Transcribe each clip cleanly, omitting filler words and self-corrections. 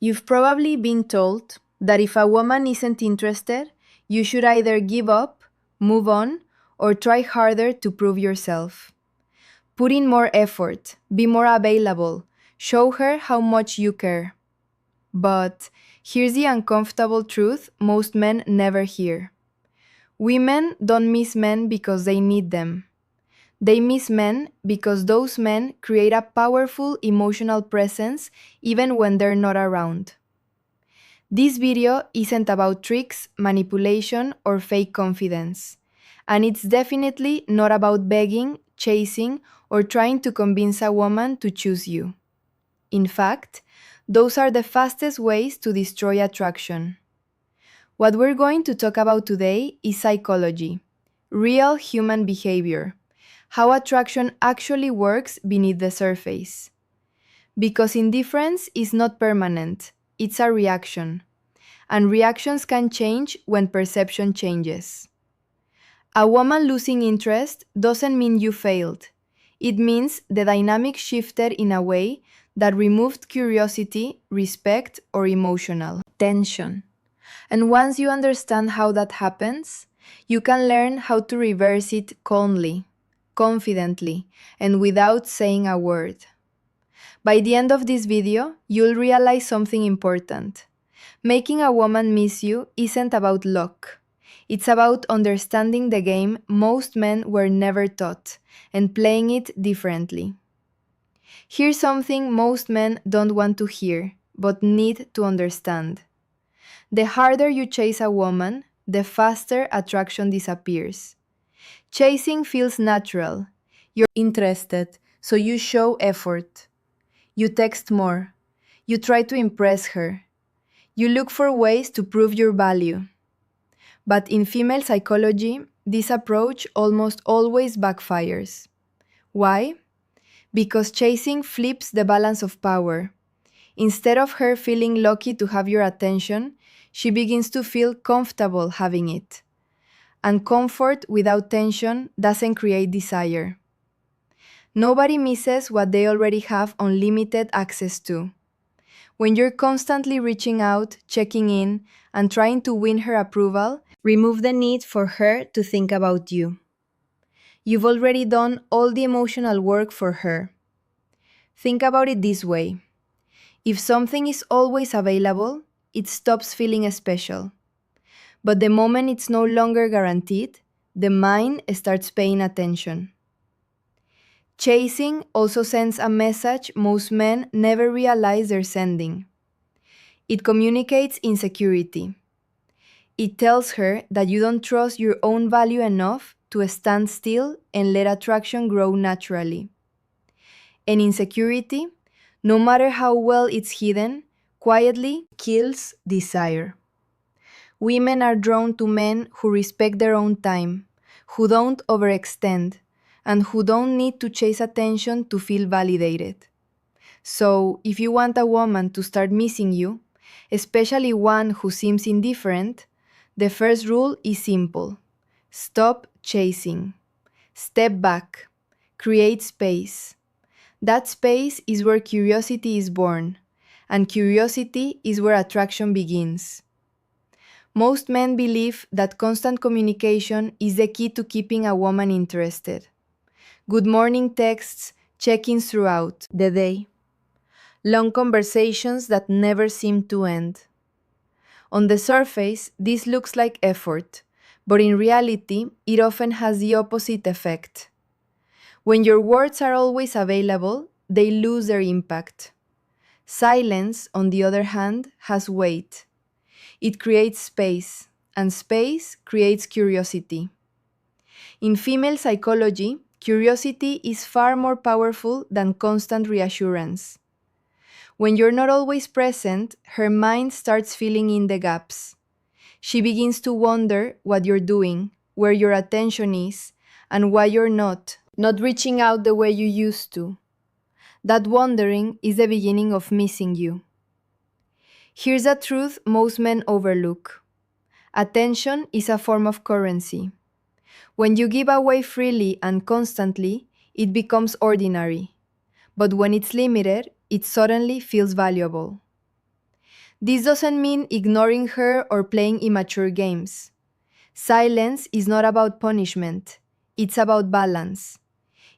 You've probably been told that if a woman isn't interested, you should either give up, move on, or try harder to prove yourself. Put in more effort, be more available, show her how much you care. But here's the uncomfortable truth most men never hear. Women don't miss men because they need them. They miss men because those men create a powerful emotional presence even when they're not around. This video isn't about tricks, manipulation, or fake confidence. And it's definitely not about begging, chasing, or trying to convince a woman to choose you. In fact, those are the fastest ways to destroy attraction. What we're going to talk about today is psychology, real human behavior, how attraction actually works beneath the surface. Because indifference is not permanent, it's a reaction. And reactions can change when perception changes. A woman losing interest doesn't mean you failed. It means the dynamic shifted in a way that removed curiosity, respect, or emotional tension. And once you understand how that happens, you can learn how to reverse it calmly, confidently, and without saying a word. By the end of this video, you'll realize something important. Making a woman miss you isn't about luck. It's about understanding the game most men were never taught and playing it differently. Here's something most men don't want to hear, but need to understand. The harder you chase a woman, the faster attraction disappears. Chasing feels natural. You're interested, so you show effort. You text more. You try to impress her. You look for ways to prove your value. But in female psychology, this approach almost always backfires. Why? Because chasing flips the balance of power. Instead of her feeling lucky to have your attention, she begins to feel comfortable having it. And comfort without tension doesn't create desire. Nobody misses what they already have unlimited access to. When you're constantly reaching out, checking in, and trying to win her approval, remove the need for her to think about you. You've already done all the emotional work for her. Think about it this way. If something is always available, it stops feeling special. But the moment it's no longer guaranteed, the mind starts paying attention. Chasing also sends a message most men never realize they're sending. It communicates insecurity. It tells her that you don't trust your own value enough to stand still and let attraction grow naturally. And insecurity, no matter how well it's hidden, quietly kills desire. Women are drawn to men who respect their own time, who don't overextend, and who don't need to chase attention to feel validated. So, if you want a woman to start missing you, especially one who seems indifferent, the first rule is simple. Stop chasing. Step back. Create space. That space is where curiosity is born, and curiosity is where attraction begins. Most men believe that constant communication is the key to keeping a woman interested. Good morning texts, check-ins throughout the day. Long conversations that never seem to end. On the surface, this looks like effort, but in reality, it often has the opposite effect. When your words are always available, they lose their impact. Silence, on the other hand, has weight. It creates space, and space creates curiosity. In female psychology, curiosity is far more powerful than constant reassurance. When you're not always present, her mind starts filling in the gaps. She begins to wonder what you're doing, where your attention is, and why you're not reaching out the way you used to. That wondering is the beginning of missing you. Here's a truth most men overlook. Attention is a form of currency. When you give away freely and constantly, it becomes ordinary. But when it's limited, it suddenly feels valuable. This doesn't mean ignoring her or playing immature games. Silence is not about punishment, it's about balance.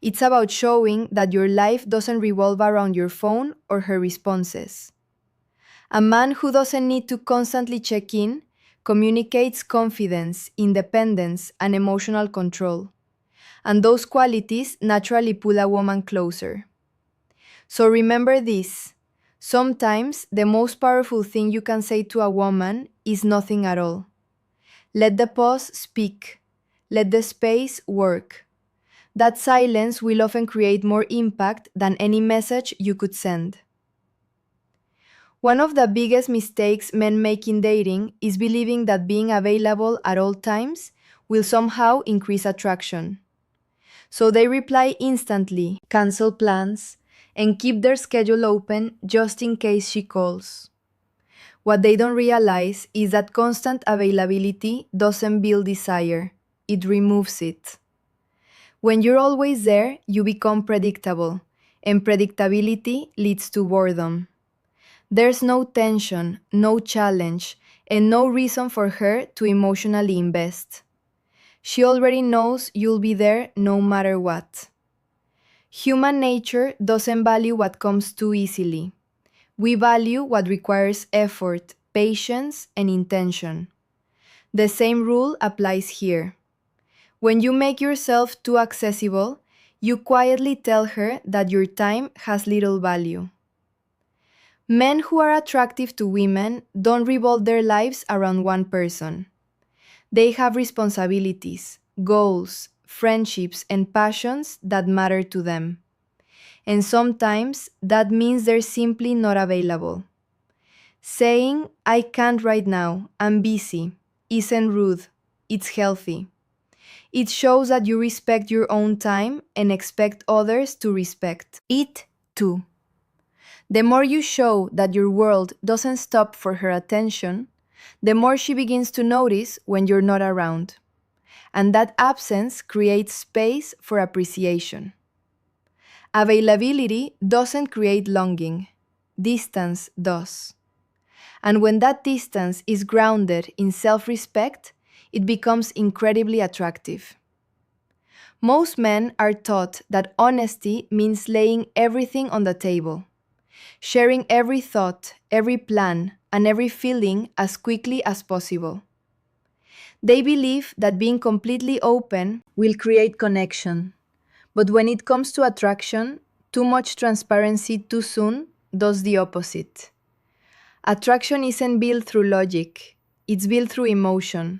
It's about showing that your life doesn't revolve around your phone or her responses. A man who doesn't need to constantly check in communicates confidence, independence, and emotional control. And those qualities naturally pull a woman closer. So remember this: sometimes the most powerful thing you can say to a woman is nothing at all. Let the pause speak, let the space work. That silence will often create more impact than any message you could send. One of the biggest mistakes men make in dating is believing that being available at all times will somehow increase attraction. So they reply instantly, cancel plans, and keep their schedule open just in case she calls. What they don't realize is that constant availability doesn't build desire, it removes it. When you're always there, you become predictable, and predictability leads to boredom. There's no tension, no challenge, and no reason for her to emotionally invest. She already knows you'll be there no matter what. Human nature doesn't value what comes too easily. We value what requires effort, patience, and intention. The same rule applies here. When you make yourself too accessible, you quietly tell her that your time has little value. Men who are attractive to women don't revolve their lives around one person. They have responsibilities, goals, friendships, and passions that matter to them. And sometimes that means they're simply not available. Saying, "I can't right now, I'm busy," isn't rude, it's healthy. It shows that you respect your own time and expect others to respect it too. The more you show that your world doesn't stop for her attention, the more she begins to notice when you're not around. And that absence creates space for appreciation. Availability doesn't create longing, distance does. And when that distance is grounded in self respect, it becomes incredibly attractive. Most men are taught that honesty means laying everything on the table, sharing every thought, every plan, and every feeling as quickly as possible. They believe that being completely open will create connection. But when it comes to attraction, too much transparency too soon does the opposite. Attraction isn't built through logic, it's built through emotion,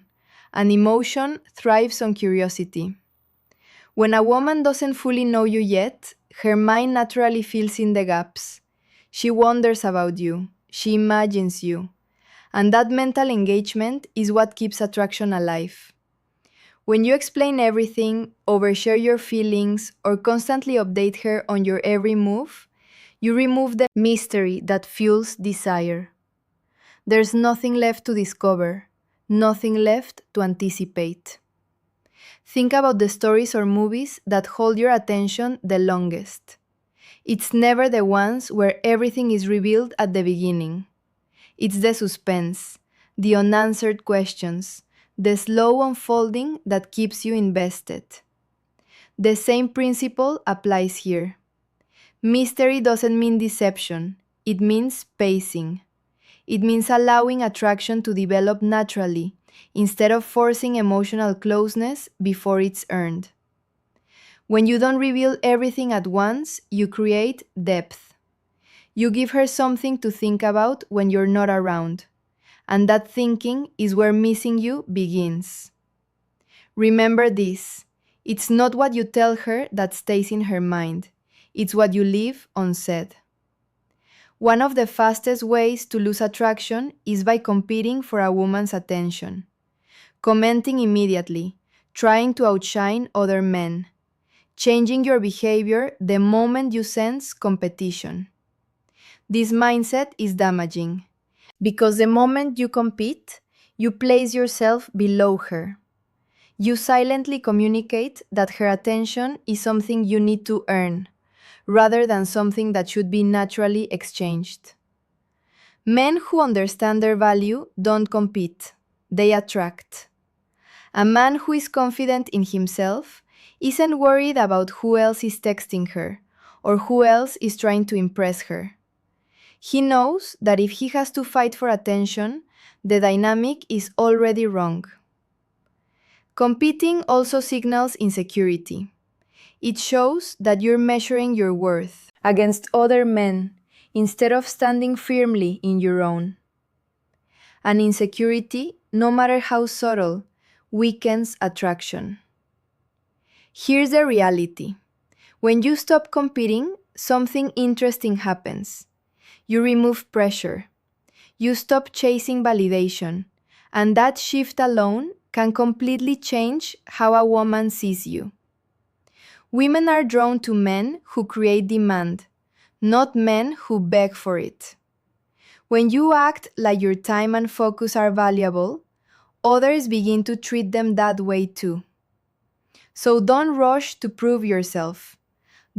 and emotion thrives on curiosity. When a woman doesn't fully know you yet, her mind naturally fills in the gaps. She wonders about you, she imagines you, and that mental engagement is what keeps attraction alive. When you explain everything, overshare your feelings, or constantly update her on your every move, you remove the mystery that fuels desire. There's nothing left to discover, nothing left to anticipate. Think about the stories or movies that hold your attention the longest. It's never the ones where everything is revealed at the beginning. It's the suspense, the unanswered questions, the slow unfolding that keeps you invested. The same principle applies here. Mystery doesn't mean deception, it means pacing. It means allowing attraction to develop naturally, instead of forcing emotional closeness before it's earned. When you don't reveal everything at once, you create depth. You give her something to think about when you're not around, and that thinking is where missing you begins. Remember this: it's not what you tell her that stays in her mind, it's what you leave unsaid. One of the fastest ways to lose attraction is by competing for a woman's attention, commenting immediately, trying to outshine other men, changing your behavior the moment you sense competition. This mindset is damaging, because the moment you compete, you place yourself below her. You silently communicate that her attention is something you need to earn, rather than something that should be naturally exchanged. Men who understand their value don't compete, they attract. A man who is confident in himself isn't worried about who else is texting her or who else is trying to impress her. He knows that if he has to fight for attention, the dynamic is already wrong. Competing also signals insecurity. It shows that you're measuring your worth against other men instead of standing firmly in your own. And insecurity, no matter how subtle, weakens attraction. Here's the reality. When you stop competing, something interesting happens. You remove pressure. You stop chasing validation. And that shift alone can completely change how a woman sees you. Women are drawn to men who create demand, not men who beg for it. When you act like your time and focus are valuable, others begin to treat them that way too. So don't rush to prove yourself.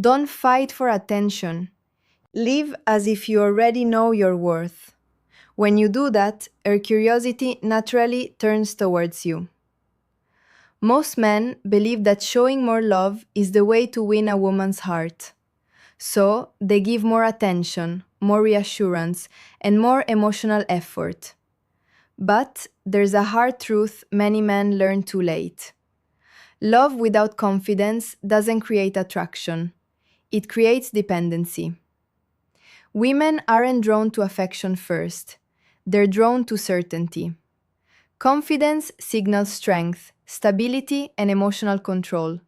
Don't fight for attention. Live as if you already know your worth. When you do that, her curiosity naturally turns towards you. Most men believe that showing more love is the way to win a woman's heart. So they give more attention, more reassurance, and more emotional effort. But there's a hard truth many men learn too late. Love without confidence doesn't create attraction. It creates dependency. Women aren't drawn to affection first. They're drawn to certainty. Confidence signals strength, stability, and emotional control.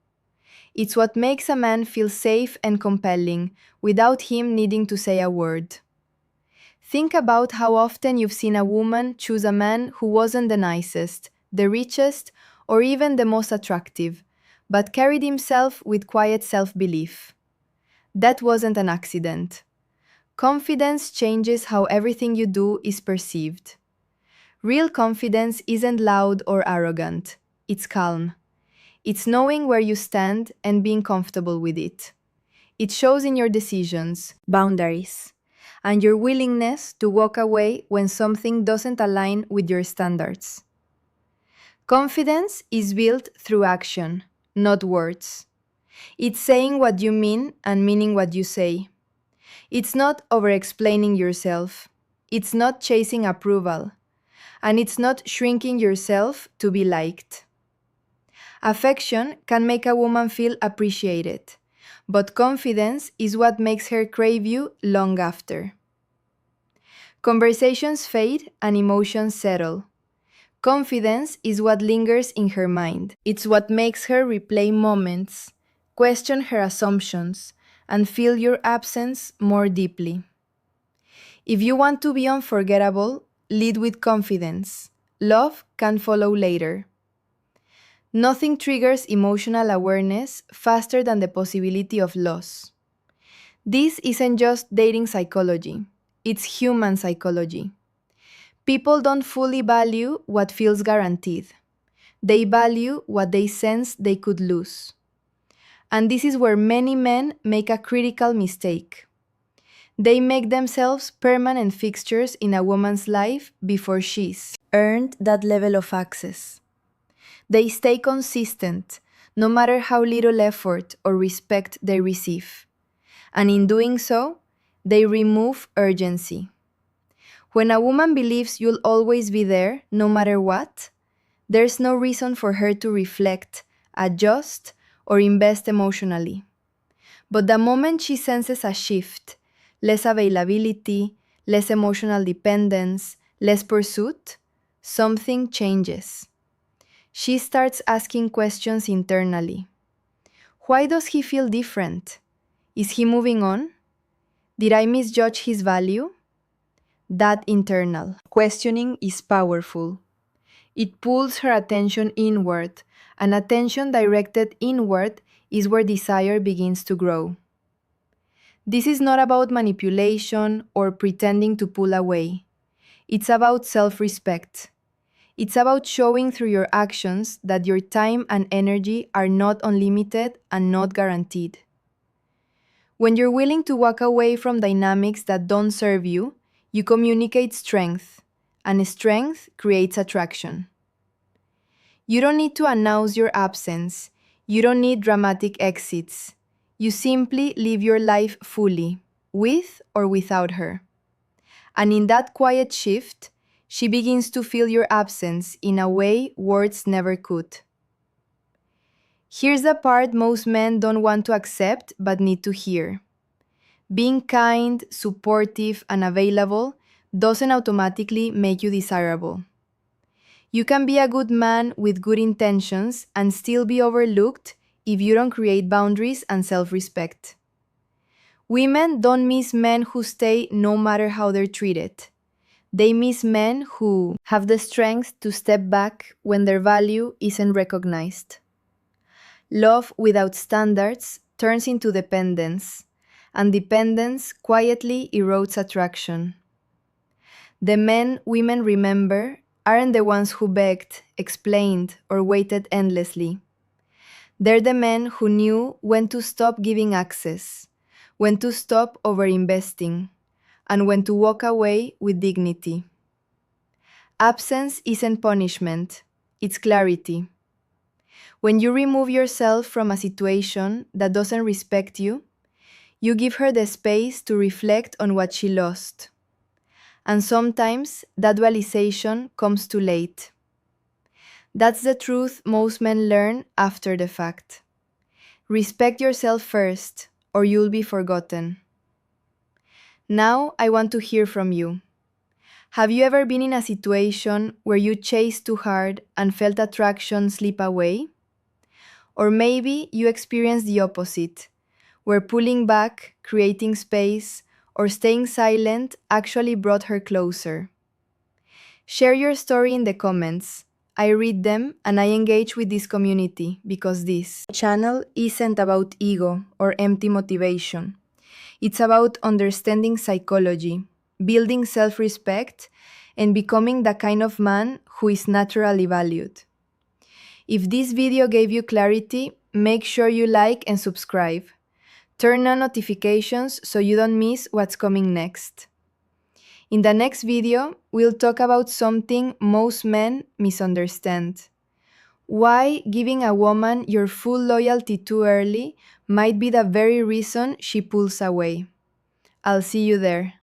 It's what makes a man feel safe and compelling without him needing to say a word. Think about how often you've seen a woman choose a man who wasn't the nicest, the richest, or even the most attractive, but carried himself with quiet self-belief. That wasn't an accident. Confidence changes how everything you do is perceived. Real confidence isn't loud or arrogant. It's calm. It's knowing where you stand and being comfortable with it. It shows in your decisions, boundaries, and your willingness to walk away when something doesn't align with your standards. Confidence is built through action, not words. It's saying what you mean and meaning what you say. It's not over-explaining yourself. It's not chasing approval. And it's not shrinking yourself to be liked. Affection can make a woman feel appreciated, but confidence is what makes her crave you long after. Conversations fade and emotions settle. Confidence is what lingers in her mind. It's what makes her replay moments, question her assumptions, and feel your absence more deeply. If you want to be unforgettable, lead with confidence. Love can follow later. Nothing triggers emotional awareness faster than the possibility of loss. This isn't just dating psychology, it's human psychology. People don't fully value what feels guaranteed. They value what they sense they could lose. And this is where many men make a critical mistake. They make themselves permanent fixtures in a woman's life before she's earned that level of access. They stay consistent, no matter how little effort or respect they receive. And in doing so, they remove urgency. When a woman believes you'll always be there, no matter what, there's no reason for her to reflect, adjust, or invest emotionally. But the moment she senses a shift, less availability, less emotional dependence, less pursuit, something changes. She starts asking questions internally. Why does he feel different? Is he moving on? Did I misjudge his value? That internal questioning is powerful. It pulls her attention inward, and attention directed inward is where desire begins to grow. This is not about manipulation or pretending to pull away. It's about self-respect. It's about showing through your actions that your time and energy are not unlimited and not guaranteed. When you're willing to walk away from dynamics that don't serve you, You communicate strength, and strength creates attraction. You don't need to announce your absence. You don't need dramatic exits. You simply live your life fully, with or without her. And in that quiet shift, she begins to feel your absence in a way words never could. Here's the part most men don't want to accept but need to hear. Being kind, supportive, and available doesn't automatically make you desirable. You can be a good man with good intentions and still be overlooked if you don't create boundaries and self-respect. Women don't miss men who stay no matter how they're treated. They miss men who have the strength to step back when their value isn't recognized. Love without standards turns into dependence, and dependence quietly erodes attraction. The men women remember aren't the ones who begged, explained, or waited endlessly. They're the men who knew when to stop giving access, when to stop overinvesting, and when to walk away with dignity. Absence isn't punishment, it's clarity. When you remove yourself from a situation that doesn't respect you, you give her the space to reflect on what she lost. And sometimes that dualization comes too late. That's the truth most men learn after the fact. Respect yourself first, or you'll be forgotten. Now I want to hear from you. Have you ever been in a situation where you chased too hard and felt attraction slip away? Or maybe you experienced the opposite, where pulling back, creating space, or staying silent actually brought her closer. Share your story in the comments. I read them and I engage with this community because this channel isn't about ego or empty motivation. It's about understanding psychology, building self-respect, and becoming the kind of man who is naturally valued. If this video gave you clarity, make sure you like and subscribe. Turn on notifications so you don't miss what's coming next. In the next video, we'll talk about something most men misunderstand. Why giving a woman your full loyalty too early might be the very reason she pulls away. I'll see you there.